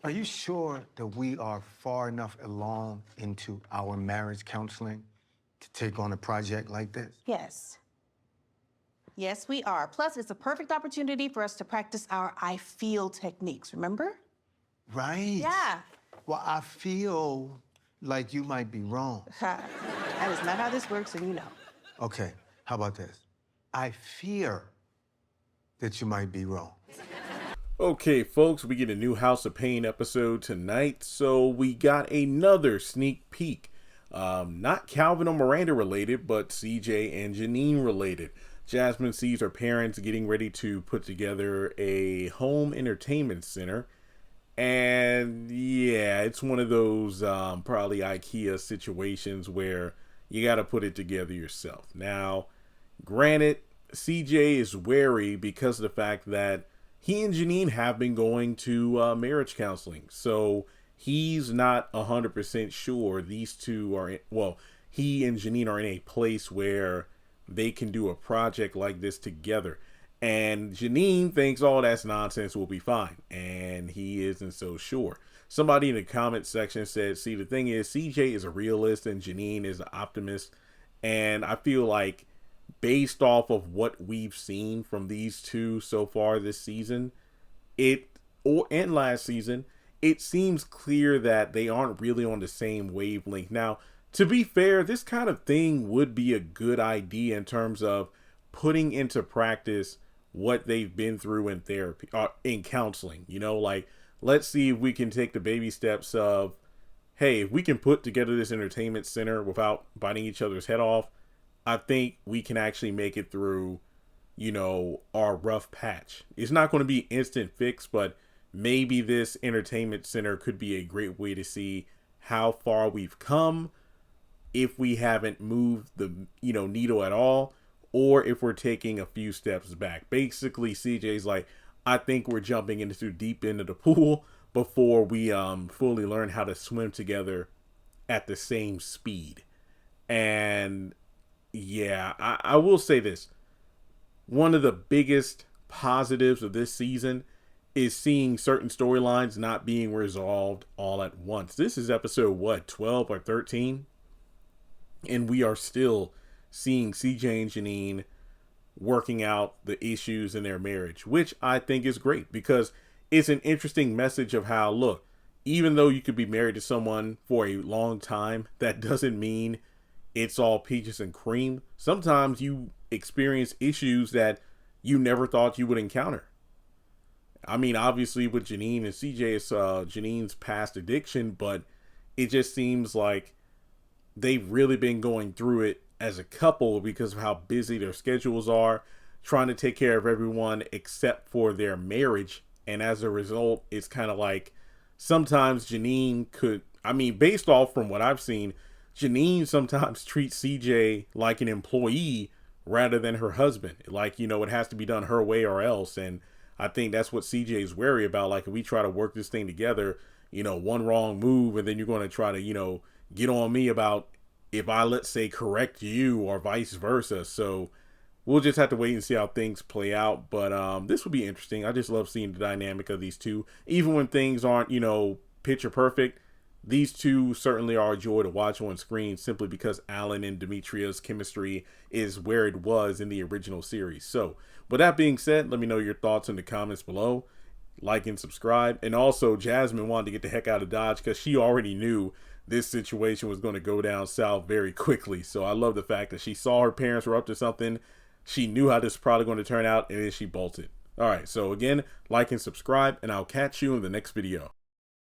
Are you sure that we are far enough along into our marriage counseling to take on a project like this? Yes. Yes, we are. Plus, it's a perfect opportunity for us to practice our I feel techniques, remember? Right. Yeah. Well, I feel like you might be wrong. That is not how this works, and you know. Okay, how about this? I fear that you might be wrong. Okay, folks, we get a new House of Payne episode tonight, so we got another sneak peek. Not Calvin or Miranda related, but CJ and Janine related. Jasmine sees her parents getting ready to put together a home entertainment center. And yeah, it's one of those probably IKEA situations where you got to put it together yourself. Now, granted, CJ is wary because of the fact that he and Janine have been going to marriage counseling. So he's not 100% sure these two are, he and Janine are in a place where they can do a project like this together. And Janine thinks all that's nonsense, will be fine. And he isn't so sure. Somebody in the comment section said, see, the thing is, CJ is a realist and Janine is an optimist. And I feel like based off of what we've seen from these two so far this season, and last season, it seems clear that they aren't really on the same wavelength. Now, to be fair, this kind of thing would be a good idea in terms of putting into practice what they've been through in therapy, in counseling. You know, like, let's see if we can take the baby steps of, hey, if we can put together this entertainment center without biting each other's head off, I think we can actually make it through, you know, our rough patch. It's not going to be instant fix, but maybe this entertainment center could be a great way to see how far we've come, if we haven't moved the, needle at all, or if we're taking a few steps back. Basically, CJ's like, I think we're jumping into deep into the pool before we fully learn how to swim together at the same speed. And yeah, I will say this. One of the biggest positives of this season is seeing certain storylines not being resolved all at once. This is episode, 12 or 13? And we are still seeing CJ and Janine working out the issues in their marriage, which I think is great because it's an interesting message of how, look, even though you could be married to someone for a long time, that doesn't mean it's all peaches and cream. Sometimes you experience issues that you never thought you would encounter. I mean, obviously with Janine and CJ, it's Janine's past addiction, but it just seems like they've really been going through it as a couple because of how busy their schedules are, trying to take care of everyone except for their marriage. And as a result, it's kind of like sometimes Janine based off from what I've seen, Janine sometimes treats CJ like an employee rather than her husband. Like, it has to be done her way or else. And I think that's what CJ is wary about. Like, if we try to work this thing together, one wrong move, and then you're going to try to, get on me about if I, let's say, correct you or vice versa. So we'll just have to wait and see how things play out. But this will be interesting. I just love seeing the dynamic of these two. Even when things aren't, picture perfect, these two certainly are a joy to watch on screen simply because Alan and Demetria's chemistry is where it was in the original series. So with that being said, let me know your thoughts in the comments below. Like and subscribe. And also, Jasmine wanted to get the heck out of Dodge because she already knew this situation was going to go down south very quickly. So I love the fact that she saw her parents were up to something. She knew how this was probably going to turn out, and then she bolted. All right, so again, like and subscribe, and I'll catch you in the next video.